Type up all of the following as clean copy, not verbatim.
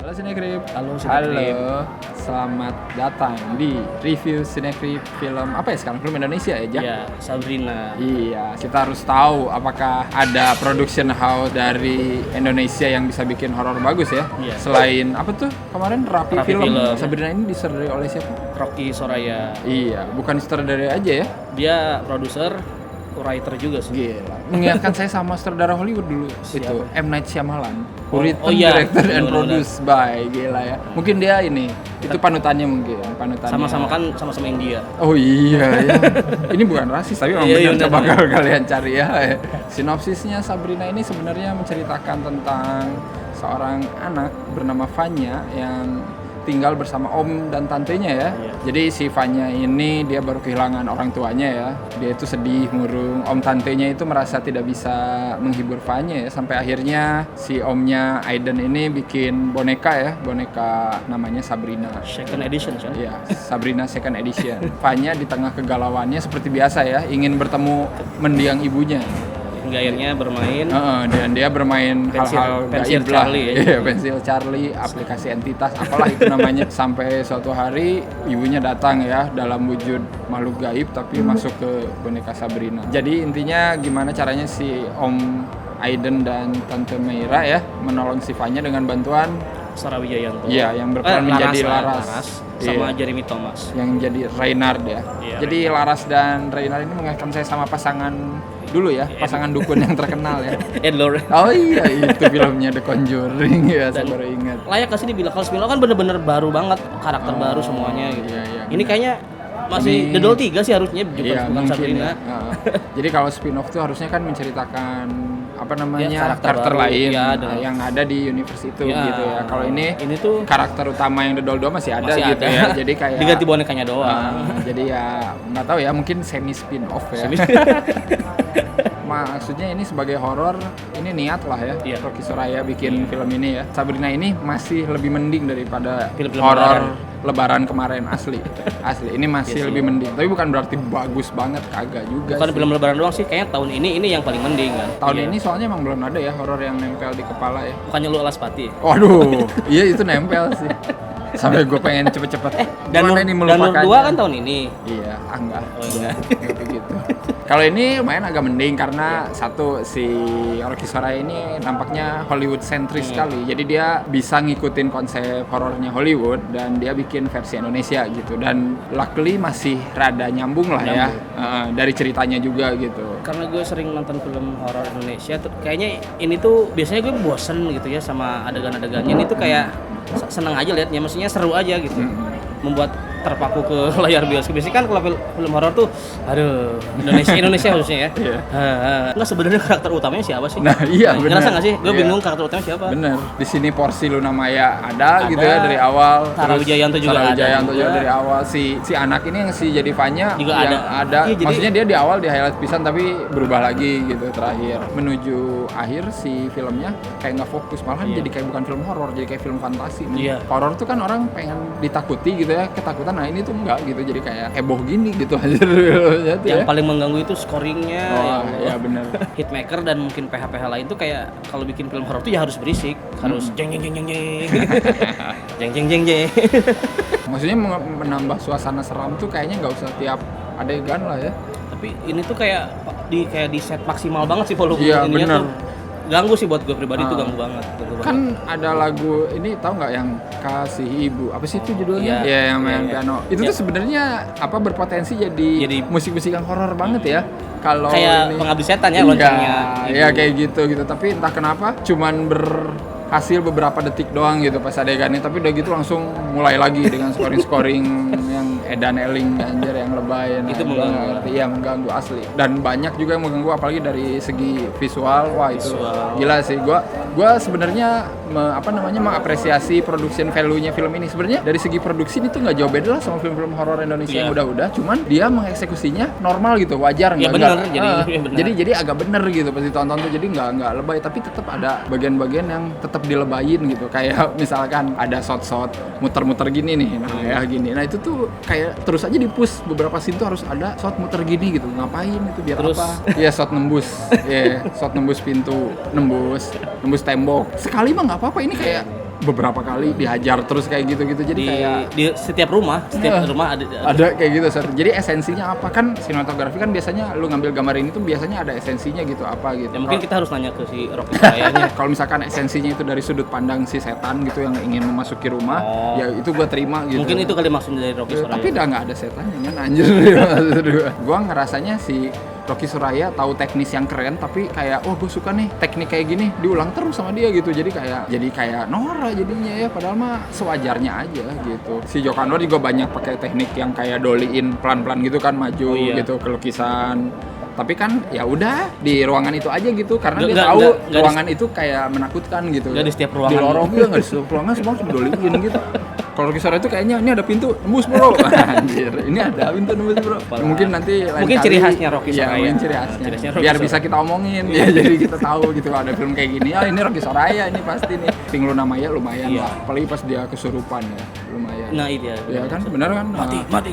Halo Cinecrip. Halo Cinecrip. Halo, selamat datang di review Cinecrip film apa ya sekarang? Film Indonesia ya, Jak? Iya, Sabrina. Iya, kita harus tahu apakah ada production house dari Indonesia yang bisa bikin horor bagus ya? Iya. Selain apa tuh kemarin Rapi Rapi Film. Film. Sabrina ini disutradari oleh siapa? Rocky Soraya. Iya, bukan sutradara aja ya? Dia produser, writer juga sih. Gila. Mengingatkan saya sama sutradara Hollywood dulu. Siapa? Itu M. Night Shyamalan. Oh, Written, oh iya. directed, and Benar-benar. produced by. Gila ya. Mungkin dia ini. Itu panutannya mungkin. Panutannya. Sama-sama kan sama-sama India. Oh iya ya. Ini bukan rasis tapi memang Iya, benar iya, coba benar. kalau kalian cari ya. Sinopsisnya Sabrina ini sebenarnya menceritakan tentang seorang anak bernama Vanya yang tinggal bersama om dan tantenya ya. Iya. Jadi si Vanya ini dia baru kehilangan orang tuanya ya. Dia itu sedih, murung. Om tantenya itu merasa tidak bisa menghibur Vanya ya. Sampai akhirnya si omnya Aiden ini bikin boneka ya. Boneka namanya Sabrina. Second edition kan? Iya, Sabrina Second Edition. Vanya di tengah kegalauannya seperti biasa ya, ingin bertemu mendiang ibunya. Hingga akhirnya bermain. Dan dia bermain hal-hal Pensil gaib lah. Charlie ya. Iya, pensil Charlie, aplikasi entitas, apalah itu namanya. Sampai suatu hari ibunya datang ya dalam wujud makhluk gaib tapi masuk ke boneka Sabrina. Jadi intinya gimana caranya si Om Aiden dan Tante Meira ya menolong si Vanya dengan bantuan Sarah Wijayanto. iya yang berperan menjadi Laras. Laras. Sama Iya. Jeremy Thomas. Yang jadi Reynard ya. Iya, Jadi Laras dan Reynard ini mengingatkan saya sama pasangan dulu ya, pasangan dukun yang terkenal ya. Ed Lore. Oh iya, itu filmnya The Conjuring ya, saya Dan- baru ingat. Layak gak sih dibilang kalau spin-off kan bener-bener baru banget, karakter Oh, baru semuanya gitu. iya, iya, Ini benar. kayaknya masih Ini- The Doll 3 sih harusnya bukan, Iya, bukan mungkin Sabrina. ya. Jadi kalau spin-off tuh harusnya kan menceritakan apa namanya Ya, karakter karakter baru. lain Iya, dengan- yang ada di universe itu Ya, gitu ya. Kalau ini tuh karakter utama yang The Doll 2 masih ada masih gitu ada. ya. Jadi kayak diganti bonekanya doang. jadi ya nggak tahu ya, mungkin semi spin-off ya. Maksudnya ini sebagai horor, ini niat lah ya. Iya. Rocky Soraya bikin film ini ya. Sabrina ini masih lebih mending daripada Film-film horor Lebaran kemarin asli. Asli. Ini masih Iya sih. lebih mending. Tapi bukan berarti bagus banget, kagak juga. Bukan sih. film lebaran doang sih, kayaknya tahun ini yang paling mending kan. Tahun Iya. ini soalnya emang belum ada ya horor yang nempel di kepala ya. Bukannya lu Alaspati. Waduh, iya itu nempel sih. Sampai gue pengen cepet-cepet. Dan Gimana ini Nur 2 melupakannya? kan tahun ini. Iya, enggak. Oh, enggak. Gitu. Kalau ini lumayan agak mending karena satu si Rocky Soraya ini nampaknya Hollywood sentris sekali. Jadi dia bisa ngikutin konsep horornya Hollywood dan dia bikin versi Indonesia gitu. Dan luckily masih rada nyambung lah ya dari ceritanya juga gitu. Karena gue sering nonton film horor Indonesia tuh kayaknya ini tuh biasanya gue bosen gitu ya sama adegan-adegannya. Ini tuh kayak seneng aja liatnya, maksudnya seru aja gitu. Membuat terpaku ke layar bioskop. Biasanya kan kalau film horor tuh aduh, Indonesia harusnya ya. Iya. Enggak, sebenarnya karakter utamanya siapa sih? Nah, iya, bener. Ngerasa nggak sih? Gue Iya. bingung karakter utamanya siapa. Bener, di sini porsi Luna Maya ada gitu Ada. ya dari awal. Sarah Terus Wijayanto juga Sarah ada Wijayanto juga juga. dari awal. Si anak ini yang si jadi Vanya Juga yang ada. Iya, jadi- maksudnya dia di awal di highlight pisan tapi berubah lagi gitu terakhir. Menuju akhir si filmnya kayak nggak fokus, malahan Iya. jadi kayak bukan film horor, jadi kayak film fantasi. Iya. Horor tuh kan orang pengen ditakuti gitu ya, ketakutan. Nah ini tuh enggak gitu, jadi kayak heboh gini gitu aja. Yang paling mengganggu itu scoringnya, Oh ya iya Allah. bener. Hitmaker dan mungkin PH-PH lain tuh kayak kalau bikin film horor tuh ya harus berisik, harus jeng jeng jeng jeng jeng jeng jeng jeng jeng. Maksudnya menambah suasana seram tuh kayaknya nggak usah tiap adegan lah ya. Tapi ini tuh kayak di set maksimal banget sih volume Iya, ininya bener. tuh. Ganggu sih buat gue pribadi tuh Ah. ganggu banget. Kan ada lagu ini tahu nggak yang Kasih Ibu, apa sih itu judulnya? Iya. Iya, yang main Iya, iya. piano. Itu Iya. tuh sebenarnya apa berpotensi jadi Jadi- musik-musik yang horor banget ya. Kalau Kayak ini Pengabdi Setan ya, Enggak, loncengnya ya ibu. kayak gitu. Tapi entah kenapa cuman berhasil beberapa detik doang gitu pas adegannya, tapi udah gitu langsung mulai lagi dengan scoring yang edan eling anjir yang lebay. Nah, Itu gua mengganggu. nggak ngerti. Iya, mengganggu asli. Dan banyak juga yang mengganggu apalagi dari segi visual. Wah, itu Visual. gila sih. Gua sebenarnya mengapresiasi production value-nya film ini. Sebenarnya dari segi produksi ini tuh nggak jauh beda lah sama film-film horor Indonesia yang Iya. udah-udah, cuman dia mengeksekusinya normal gitu, wajar Ya, nggak bener, nggak- jadi- ah, ya, bener. jadi agak bener gitu pas ditonton tuh, jadi nggak lebay, tapi tetap ada bagian-bagian yang tetap dilebayin gitu, kayak misalkan ada shot-shot muter-muter gini nih, nah ya gini, nah itu tuh kayak terus aja di-push beberapa scene tuh harus ada shot muter gini gitu, ngapain itu biar Terus- apa? Iya shot nembus, shot nembus pintu, nembus tembok, sekali mah nggak apa-apa, ini kayak beberapa kali dihajar terus kayak gitu-gitu. Jadi kayak di setiap rumah ada kayak gitu. Jadi esensinya apa, kan sinematografi kan biasanya lu ngambil gambar ini tuh biasanya ada esensinya gitu apa gitu. Ya mungkin kita harus nanya ke si Rocky Sorayanya. Kalau misalkan esensinya itu dari sudut pandang si setan gitu yang ingin memasuki rumah, ya itu gua terima gitu. Mungkin itu kali maksudnya dari Rocky Soraya. Tapi udah nggak ada setannya kan anjir. Gua ngerasanya si Rocky Soraya tahu teknis yang keren, tapi kayak gue suka nih teknik kayak gini, diulang terus sama dia gitu. Jadi kayak Nora jadinya ya, padahal mah sewajarnya aja gitu. Si Joko Anwar juga banyak pakai teknik yang kayak dolly-in pelan-pelan gitu kan, maju gitu ke lukisan. Tapi kan ya udah di ruangan itu aja gitu, karena dia tahu ruangan itu kayak menakutkan gitu. Nggak di setiap ruangan. Di lorong juga nggak di setiap ruangan, semua harus dolly-in gitu. Kalau Rocky Soraya itu kayaknya ini ada pintu nembus bro. Anjir, ini ada pintu nembus bro. Mungkin nanti mungkin ciri khasnya Rocky Soraya. Mungkin ciri khasnya. Biar bisa kita omongin ya, jadi kita tahu gitu ada film kayak gini. Ah, ini Rocky Soraya ini pasti nih. Pink Luna Maya lumayan lah. Apalagi pas dia kesurupan ya, lumayan. Nah, itu ya. Ya kan benar kan? Mati.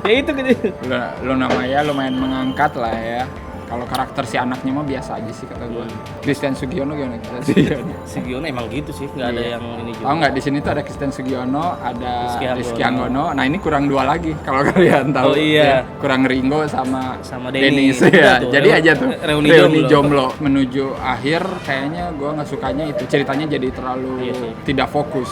Ya itu gitu. Luna Maya lumayan mengangkat lah ya. Kalau karakter si anaknya mah biasa aja sih kata gue. Christian Sugiono gimana? Sugiono emang gitu sih, nggak ada yang ini juga. Oh nggak, di sini tuh ada Christian Sugiono, ada Rizky Anggono. Nah ini kurang 2 lagi kalau kalian tahu. Oh iya. Ya, kurang Ringo sama Dennis. Ya. Tuh, jadi aja tuh reuni jomblo. Menuju akhir kayaknya gue nggak sukanya itu, ceritanya jadi terlalu tidak fokus.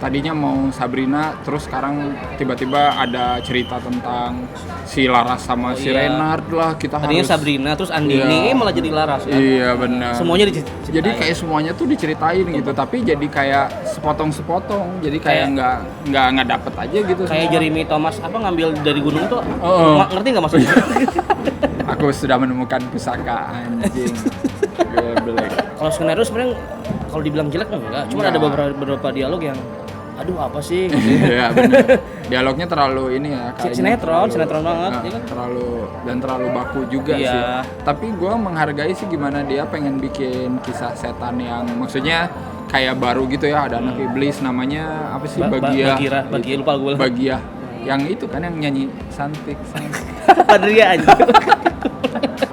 Tadinya mau Sabrina, terus sekarang tiba-tiba ada cerita tentang si Laras sama si Renard lah. Tadinya Sabrina, terus Andini malah jadi Laras kan? Iya benar. Semuanya diceritain. Jadi kayak semuanya tuh diceritain gitu, tapi jadi kayak sepotong-sepotong. Jadi kayak nggak dapet aja gitu. Kayak semua. Jeremy Thomas ngambil dari gunung tuh. Ngerti nggak maksudnya? Aku sudah menemukan pusaka anjing. Kalau skenario sebenarnya kalau dibilang jelek enggak, cuma ada beberapa dialog yang aduh apa sih gitu. Iya benar. Dialognya terlalu ini ya, sinetron banget ya kan? terlalu baku juga sih. Tapi gue menghargai sih gimana dia pengen bikin kisah setan yang maksudnya kayak baru gitu ya, ada anak iblis namanya apa sih? Bagia lupa gue. Bagia. Yang itu kan yang nyanyi Santik. Padria aja.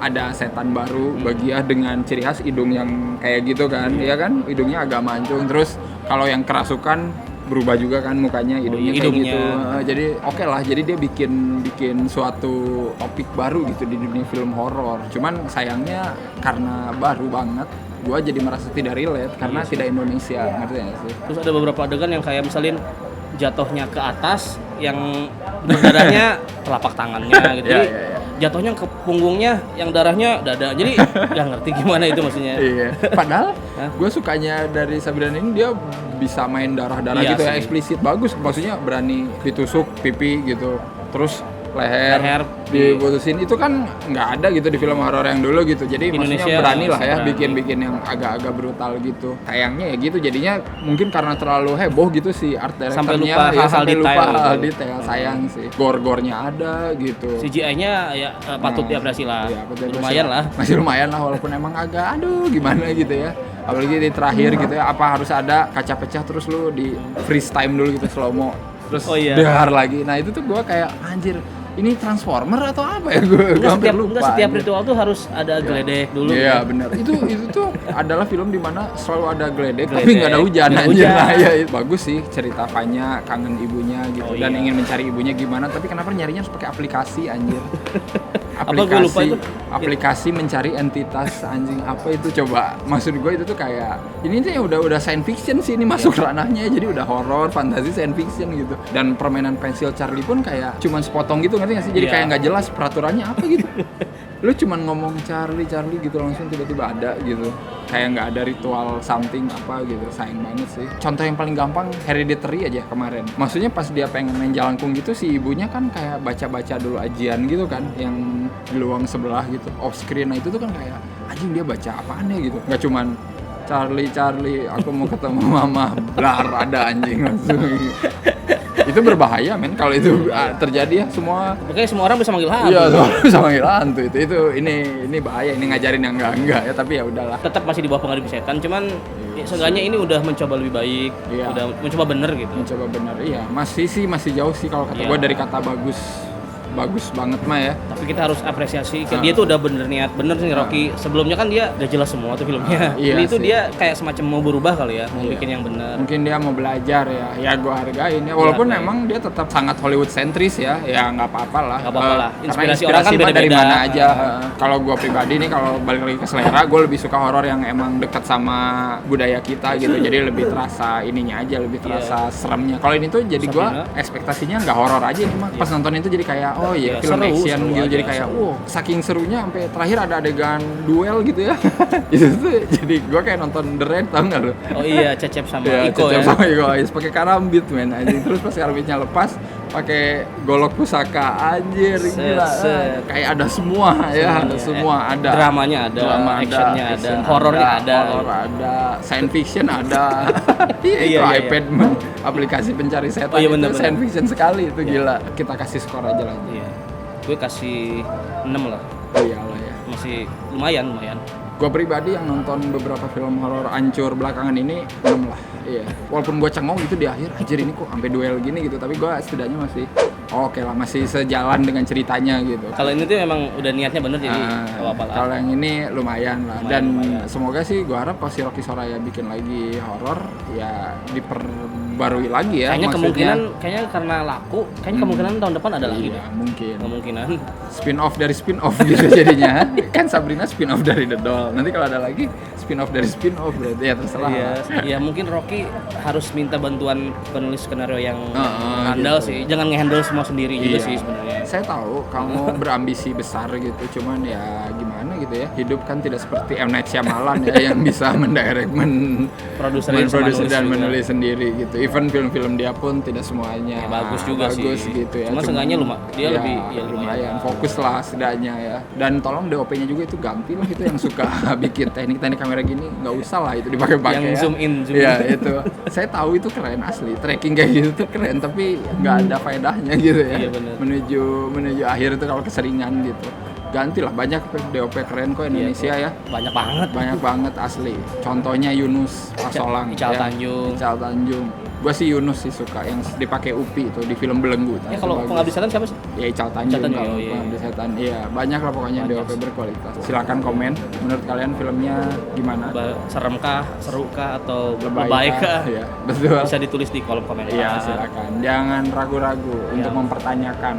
Ada setan baru Bagia dengan ciri khas hidung yang kayak gitu kan, ya kan? Hidungnya agak mancung, terus kalau yang kerasukan berubah juga kan mukanya, hidungnya kayak gitu. Jadi oke lah, jadi dia bikin suatu topik baru gitu di dunia film horor. Cuman sayangnya karena baru banget, gua jadi merasa tidak relate karena tidak Indonesia, ngerti nggak sih? Terus ada beberapa adegan yang kayak misalin jatuhnya ke atas, yang darahnya telapak tangannya gitu. Jadi jatuhnya ke punggungnya, yang darahnya dada. Jadi nggak ngerti gimana itu maksudnya. Iya. Padahal gue sukanya dari Sabrina ini, dia bisa main darah-darah gitu ya, eksplisit, bagus. Maksudnya berani ditusuk pipi gitu, terus leher diputusin, itu kan nggak ada gitu di film horor yang dulu gitu. Jadi maksudnya berani lah ya bikin yang agak-agak brutal gitu. Sayangnya ya gitu, jadinya mungkin karena terlalu heboh gitu si art directornya sampai lupa hal detail. Sayang sih. Gore-gornya ada gitu. CGI-nya ya patut diapresiasi lah. Lumayan lah. Masih lumayan lah, walaupun emang agak gimana gitu ya. Apalagi di terakhir gitu ya, apa harus ada kaca pecah terus lu di freeze time dulu gitu, slow mo. Terus dehar lagi. Nah itu tuh gue kayak anjir, ini Transformer atau apa ya, gue hampir lupa. Setiap ritual tuh harus ada geledek dulu. Iya benar. Itu tuh adalah film dimana selalu ada geledek tapi nggak ada hujan aja. Nah, ya, bagus sih cerita Fanya kangen ibunya gitu dan ingin mencari ibunya gimana, tapi kenapa nyarinya harus pakai aplikasi anjir. Aplikasi mencari entitas anjing, apa itu coba? Maksud gue itu tuh kayak ini tuh ya udah science fiction sih, ini masuk ranahnya, jadi udah horor, fantasi, science fiction gitu. Dan permainan pensil Charlie pun kayak cuman sepotong gitu, ngerti nggak sih? Jadi kayak nggak jelas peraturannya apa gitu. Lu cuman ngomong Charlie gitu langsung tiba-tiba ada gitu, kayak nggak ada ritual something apa gitu. Sayang banget sih. Contoh yang paling gampang Hereditary aja kemarin, maksudnya pas dia pengen main jalangkung gitu, si ibunya kan kayak baca-baca dulu ajian gitu kan, yang di luang sebelah gitu off screen. Nah itu tuh kan kayak anjing, dia baca apaan ya gitu, nggak cuman Charlie aku mau ketemu mama blar ada anjing langsung gitu. Itu berbahaya men kalau itu terjadi ya. Makanya semua orang bisa manggil hantu. Iya, semua orang bisa manggil hantu. Itu ini bahaya, ini ngajarin yang enggak ya, tapi ya udahlah. Tetap masih di bawah pengaruh setan, cuman seenggaknya ini udah mencoba lebih baik, udah mencoba bener gitu. Iya, masih jauh sih kalau kata gue dari kata bagus. bagus banget mah ya. Tapi kita harus apresiasi dia tuh udah bener niat bener sih Rocky. Sebelumnya kan dia udah jelas semua tuh filmnya. Iya Ini tuh sih. dia kayak semacam mau berubah kali ya, mau Iya. bikin yang bener. Mungkin dia mau belajar ya gua hargain ya. Walaupun Iya, memang dia tetap sangat Hollywood sentris ya nggak apa-apa lah. Nggak apa-apa lah. Karena Inspirasi orang kan mah dari beda-beda. mana aja. Kalau gua pribadi nih, kalau balik lagi ke selera, gua lebih suka horor yang emang dekat sama budaya kita gitu. Jadi lebih terasa ininya aja, lebih terasa seremnya. Kalau ini tuh jadi gua Sabrina. ekspektasinya nggak horor aja nih mah. Pas nonton itu jadi kayak oh iya Iya, film seru action gitu. aja, Jadi kayak seru. saking serunya sampai terakhir ada adegan duel gitu ya. Itu tuh jadi gua kayak nonton The Raid, tau nggak lu? Oh iya, Cecep sama Iya, Iko Cecep ya. sama Iko Ais pakai karambit men anjing. Terus pas karambitnya lepas pakai golok pusaka anjir gila. Set. Kayak ada semua ya, ada Iya. semua ada. Dramanya ada, Drama actionnya ada, action horornya ada. horor ada, science fiction ada. Iya, itu Iya, iya, iPad man, aplikasi pencari setan Oh, iya, itu bener, bener. science fiction sekali itu Iya. gila. Kita kasih skor aja lah. Iya. Gue kasih 6 lah. Oh iyalah ya. Masih lumayan. Gue pribadi yang nonton beberapa film horor ancur belakangan ini 6 lah. Iya. Walaupun gue cengong gitu di akhir, anjir ini kok sampai duel gini gitu, tapi gue setidaknya masih oke lah, masih sejalan dengan ceritanya gitu. Kalau ini tuh memang udah niatnya bener jadi nggak apa-apa lah. Kalau yang ini lumayan lah. Lumayan, Dan lumayan. semoga sih gue harap pas si Rocky Soraya bikin lagi horor ya diperbarui lagi ya. Kayaknya maksudnya. kayaknya karena laku, kayaknya kemungkinan tahun depan ada lagi Iya, deh. mungkin. Kemungkinan. Spin off dari spin off gitu jadinya. Kan Sabrina spin off dari The Doll. Nanti kalau ada lagi spin off dari spin off berarti ya terserah. Iya, lah. ya mungkin Rocky harus minta bantuan penulis skenario yang handal gitu. sih. Jangan ngehandle semua sendiri juga Iya. sih sebenarnya. Saya tahu kamu berambisi besar gitu, cuman ya gimana gitu ya. Hidup kan tidak seperti M. Night Shyamalan ya yang bisa mendirect, Produserin sama memproduksi nulis dan juga. menulis sendiri gitu. Even film-film dia pun tidak semuanya Ya, bagus juga bagus sih. gitu ya. Cuma seenggaknya dia ya, lebih lumayan fokus lah setidaknya ya. Dan tolong DOP-nya juga itu ganti lah, itu yang suka bikin teknik-teknik kamera gini nggak usah lah itu dipakai-pakai. Yang ya. zoom in. Iya itu. Saya tahu itu keren asli. Tracking kayak gitu tuh keren, tapi nggak ada faedahnya gitu ya. Iya, bener. Menuju akhir itu kalau keseringan gitu. Gantilah, banyak DOP keren kok Indonesia ya. Banyak banget. Banyak banget asli. Contohnya Yunus Pasolang. Ical ya. Tanjung. Ical Tanjung. Gua sih Yunus sih suka yang dipakai Upi itu di film Belenggu. Ya Itu kalau bagus. pengabdi setan siapa sih? Ya Ical Tanjung Ical Tanjung, kalau iya. Pengabdi Setan. Iya, banyak lah pokoknya Banyak DOP sih. berkualitas. Silakan komen menurut kalian filmnya gimana? Serem kah, seru kah, atau Lebay lebay kah? Iya, betul. Bisa ditulis di kolom komentar. Iya, silakan. Jangan ragu-ragu untuk Iya. mempertanyakan.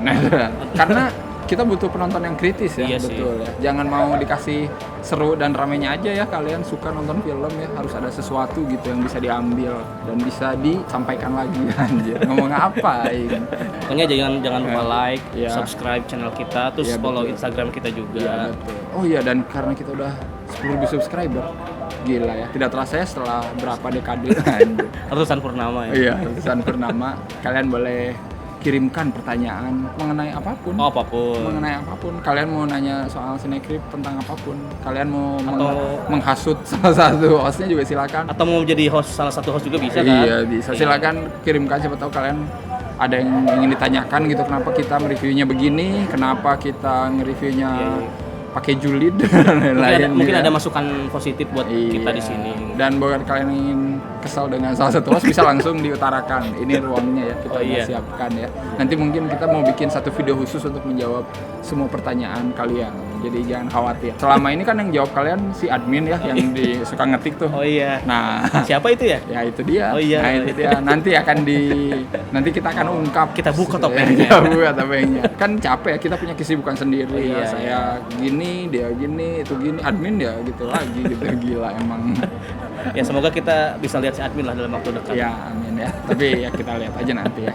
Karena kita butuh penonton yang kritis ya, Iya sih. betul ya. Jangan mau dikasih seru dan ramenya aja ya, kalian suka nonton film ya, harus ada sesuatu gitu yang bisa diambil dan bisa disampaikan lagi. Anjir, ngomong apa ini? Pokoknya jangan lupa like, Iya. subscribe channel kita, terus Iya, follow betul. Instagram kita juga. Iya, betul. Oh iya, dan karena kita udah 10.000 subscriber. Gila ya, tidak terasa ya setelah berapa dekade. Anjir. Ratusan purnama ya. Iya, ratusan purnama. Kalian boleh kirimkan pertanyaan mengenai apapun. Oh, apapun. Mengenai apapun. Kalian mau nanya soal Cinecrip tentang apapun. Kalian mau Atau- menghasut salah satu hostnya juga silakan. Atau mau jadi salah satu host juga bisa kan? Iya, bisa. Silakan kirimkan, siapa tahu kalian ada yang ingin ditanyakan gitu, kenapa kita mereviewnya begini, kenapa kita nge-reviewnya Iya. pakai julid dan lain-lain. Mungkin ya. ada masukan positif buat kita Iya. di sini. Dan buat kalian yang ingin kesal dengan salah satu host bisa langsung diutarakan. Ini ruangnya ya, kita Oh, iya. siapkan ya. Nanti mungkin kita mau bikin satu video khusus untuk menjawab semua pertanyaan kalian. Jadi jangan khawatir. Selama ini kan yang jawab kalian si admin ya, yang suka ngetik tuh. Oh iya. Nah, Siapa itu ya? ya itu dia. Oh, iya. Nah, itu dia. Nanti kita akan ungkap. Kita buka topengnya. Kita buka topengnya. Kan capek ya, kita punya kesibukan sendiri Oh, ya. iya, Saya gini, dia gini, itu gini. Admin ya gitu lagi gitu. Gila emang. Ya semoga kita bisa lihat si admin lah dalam waktu dekat. Ya amin ya. Tapi ya kita lihat aja nanti ya.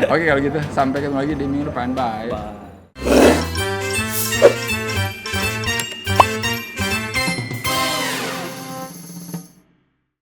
Oke kalau gitu, sampai ketemu lagi di minggu depan. Bye. Bye.